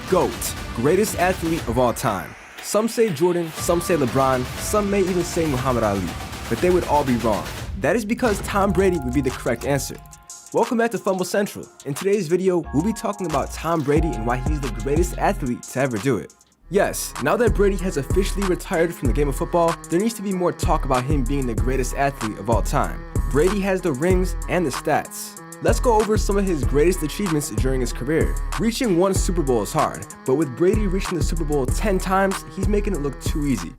GOAT, greatest athlete of all time. Some say Jordan, some say LeBron, some may even say Muhammad Ali, but they would all be wrong. That is because Tom Brady would be the correct answer. Welcome back to Fumble Central. In today's video, we'll be talking about Tom Brady and why he's the greatest athlete to ever do it. Yes, now that Brady has officially retired from the game of football, there needs to be more talk about him being the greatest athlete of all time. Brady has the rings and the stats. Let's go over some of his greatest achievements during his career. Reaching one Super Bowl is hard, but with Brady reaching the Super Bowl 10 times, he's making it look too easy.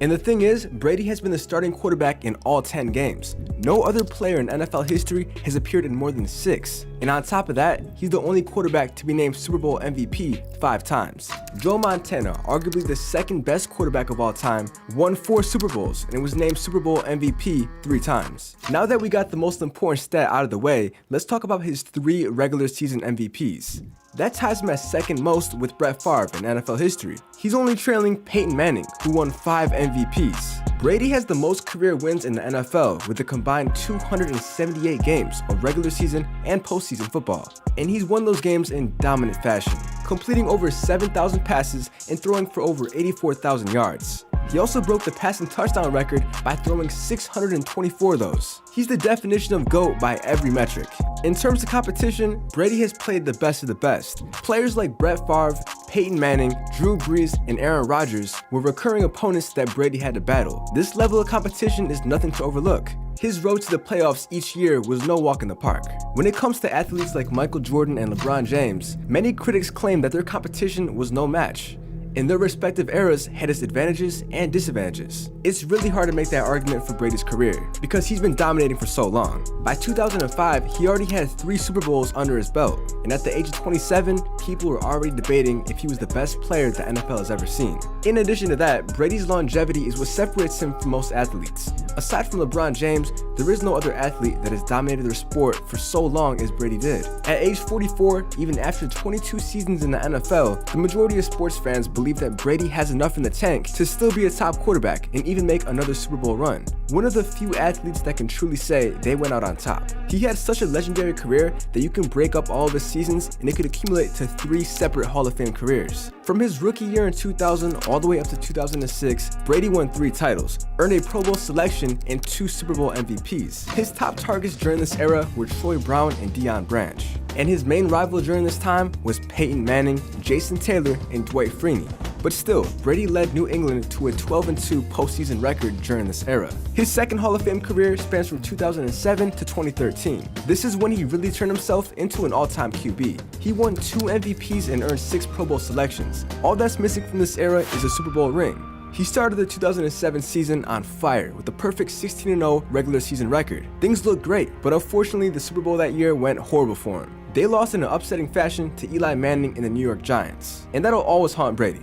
And the thing is, Brady has been the starting quarterback in all 10 games. No other player in NFL history has appeared in more than 6. And on top of that, he's the only quarterback to be named Super Bowl MVP 5 times. Joe Montana, arguably the second best quarterback of all time, won 4 Super Bowls and was named Super Bowl MVP 3 times. Now that we got the most important stat out of the way, let's talk about his 3 regular season MVPs. That ties him as second most with Brett Favre in NFL history. He's only trailing Peyton Manning, who won 5 MVPs. Brady has the most career wins in the NFL with a combined 278 games of regular season and postseason football. And he's won those games in dominant fashion, completing over 7,000 passes and throwing for over 84,000 yards. He also broke the passing touchdown record by throwing 624 of those. He's the definition of GOAT by every metric. In terms of competition, Brady has played the best of the best. Players like Brett Favre, Peyton Manning, Drew Brees, and Aaron Rodgers were recurring opponents that Brady had to battle. This level of competition is nothing to overlook. His road to the playoffs each year was no walk in the park. When it comes to athletes like Michael Jordan and LeBron James, many critics claim that their competition was no match. In their respective eras had its advantages and disadvantages. It's really hard to make that argument for Brady's career because he's been dominating for so long. By 2005, he already had 3 Super Bowls under his belt, and at the age of 27, people were already debating if he was the best player the NFL has ever seen. In addition to that, Brady's longevity is what separates him from most athletes. Aside from LeBron James, there is no other athlete that has dominated their sport for so long as Brady did. At age 44, even after 22 seasons in the NFL, the majority of sports fans believe that Brady has enough in the tank to still be a top quarterback and even make another Super Bowl run. One of the few athletes that can truly say they went out on top. He had such a legendary career that you can break up all of his seasons and it could accumulate to 3 separate Hall of Fame careers. From his rookie year in 2000 all the way up to 2006, Brady won 3 titles, earned a Pro Bowl selection, and 2 Super Bowl MVPs. His top targets during this era were Troy Brown and Deion Branch. And his main rival during this time was Peyton Manning, Jason Taylor, and Dwight Freeney. But still, Brady led New England to a 12-2 postseason record during this era. His second Hall of Fame career spans from 2007 to 2013. This is when he really turned himself into an all-time QB. He won 2 MVPs and earned 6 Pro Bowl selections. All that's missing from this era is a Super Bowl ring. He started the 2007 season on fire with a perfect 16-0 regular season record. Things looked great, but unfortunately the Super Bowl that year went horrible for him. They lost in an upsetting fashion to Eli Manning and the New York Giants. And that'll always haunt Brady.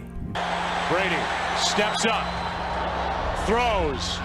Brady steps up, throws,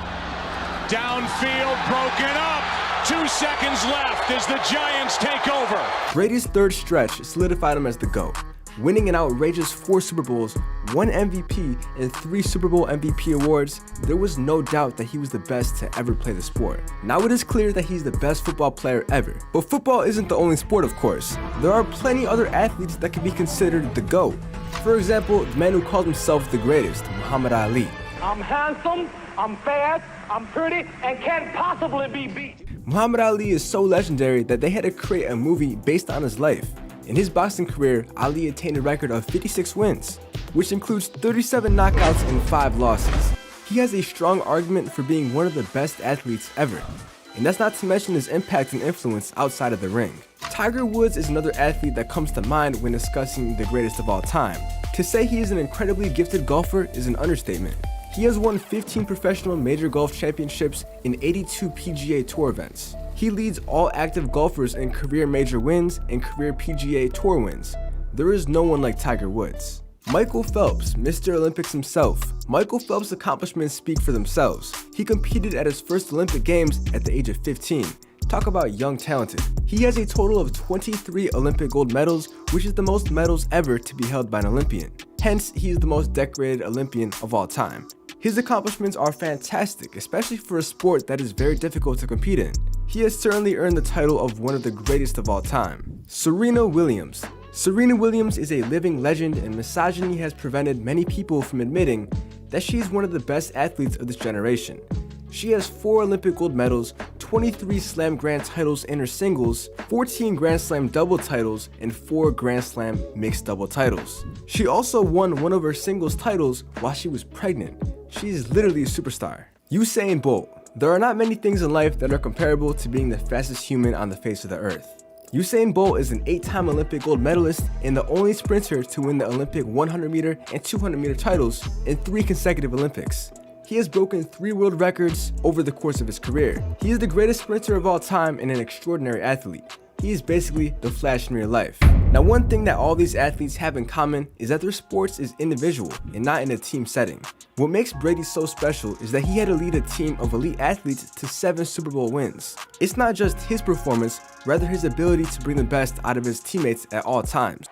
downfield, broken up. 2 seconds left as the Giants take over. Brady's third stretch solidified him as the GOAT. Winning an outrageous 4 Super Bowls, 1 MVP, and 3 Super Bowl MVP awards, there was no doubt that he was the best to ever play the sport. Now it is clear that he's the best football player ever. But football isn't the only sport, of course. There are plenty other athletes that can be considered the GOAT. For example, the man who called himself the greatest, Muhammad Ali. I'm handsome, I'm fast, I'm pretty, and can't possibly be beat. Muhammad Ali is so legendary that they had to create a movie based on his life. In his boxing career, Ali attained a record of 56 wins, which includes 37 knockouts and 5 losses. He has a strong argument for being one of the best athletes ever, and that's not to mention his impact and influence outside of the ring. Tiger Woods is another athlete that comes to mind when discussing the greatest of all time. To say he is an incredibly gifted golfer is an understatement. He has won 15 professional major golf championships and 82 PGA Tour events. He leads all active golfers in career major wins and career PGA Tour wins. There is no one like Tiger Woods. Michael Phelps, Mr. Olympics himself. Michael Phelps' accomplishments speak for themselves. He competed at his first Olympic Games at the age of 15. Talk about young talented. He has a total of 23 Olympic gold medals, which is the most medals ever to be held by an Olympian. Hence, he is the most decorated Olympian of all time. His accomplishments are fantastic, especially for a sport that is very difficult to compete in. He has certainly earned the title of one of the greatest of all time. Serena Williams. Serena Williams is a living legend, and misogyny has prevented many people from admitting that she is one of the best athletes of this generation. She has 4 Olympic gold medals, 23 Slam Grand titles in her singles, 14 Grand Slam double titles, and 4 Grand Slam mixed double titles. She also won one of her singles titles while she was pregnant. She is literally a superstar. Usain Bolt. There are not many things in life that are comparable to being the fastest human on the face of the earth. Usain Bolt is an 8-time Olympic gold medalist and the only sprinter to win the Olympic 100-meter and 200-meter titles in 3 consecutive Olympics. He has broken 3 world records over the course of his career. He is the greatest sprinter of all time and an extraordinary athlete. He is basically the Flash in real life. Now, one thing that all these athletes have in common is that their sports is individual and not in a team setting. What makes Brady so special is that he had to lead a team of elite athletes to 7 Super Bowl wins. It's not just his performance, rather his ability to bring the best out of his teammates at all times.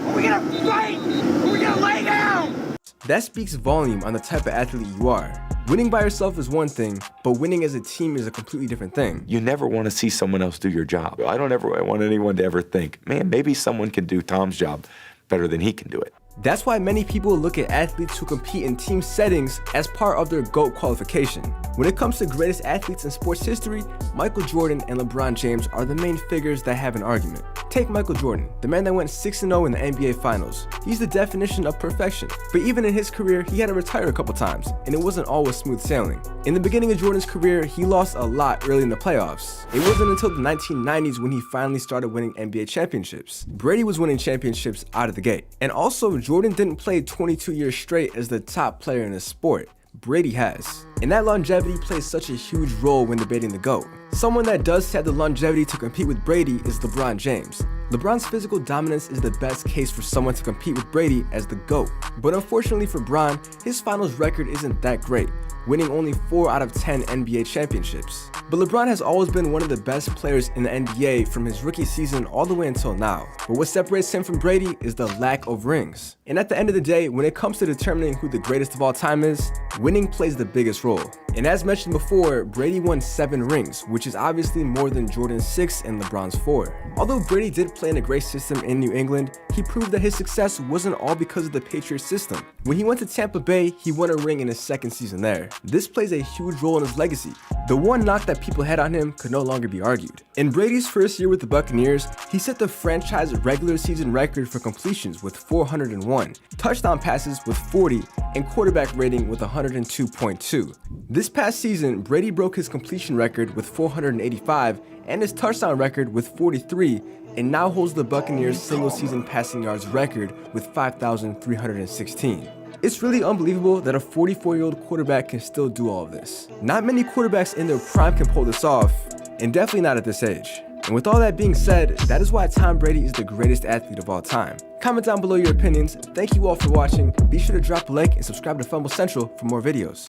Are we gonna fight? Are we gonna lay down? That speaks volume on the type of athlete you are. Winning by yourself is one thing, but winning as a team is a completely different thing. You never want to see someone else do your job. I don't ever want anyone to ever think, man, maybe someone can do Tom's job better than he can do it. That's why many people look at athletes who compete in team settings as part of their GOAT qualification. When it comes to greatest athletes in sports history, Michael Jordan and Lebron James are the main figures that have an argument. Take Michael Jordan, the man that went 6-0 in the NBA Finals. He's the definition of perfection. But even in his career, he had to retire a couple times, and it wasn't always smooth sailing. In the beginning of Jordan's career, he lost a lot early in the playoffs. It wasn't until the 1990s when he finally started winning NBA championships. Brady was winning championships out of the gate. And also, Jordan didn't play 22 years straight as the top player in his sport. Brady has. And that longevity plays such a huge role when debating the GOAT. Someone that does have the longevity to compete with Brady is Lebron James. LeBron's physical dominance is the best case for someone to compete with Brady as the GOAT. But unfortunately for Bron, his finals record isn't that great, winning only 4 out of 10 NBA championships. But LeBron has always been one of the best players in the NBA from his rookie season all the way until now. But what separates him from Brady is the lack of rings. And at the end of the day, when it comes to determining who the greatest of all time is, winning plays the biggest role. And as mentioned before, Brady won 7 rings, which is obviously more than Jordan's 6 and LeBron's 4. Although Brady did play in a great system in New England, he proved that his success wasn't all because of the Patriots system. When he went to Tampa Bay, he won a ring in his 2nd season there. This plays a huge role in his legacy. The one knock that people had on him could no longer be argued. In Brady's first year with the Buccaneers, he set the franchise regular season record for completions with 401, touchdown passes with 40, and quarterback rating with 102.2. This past season, Brady broke his completion record with 485 and his touchdown record with 43, and now holds the Buccaneers' single-season passing yards record with 5,316. It's really unbelievable that a 44-year-old quarterback can still do all of this. Not many quarterbacks in their prime can pull this off, and definitely not at this age. And with all that being said, that is why Tom Brady is the greatest athlete of all time. Comment down below your opinions. Thank you all for watching. Be sure to drop a like and subscribe to FUMBLE Central for more videos.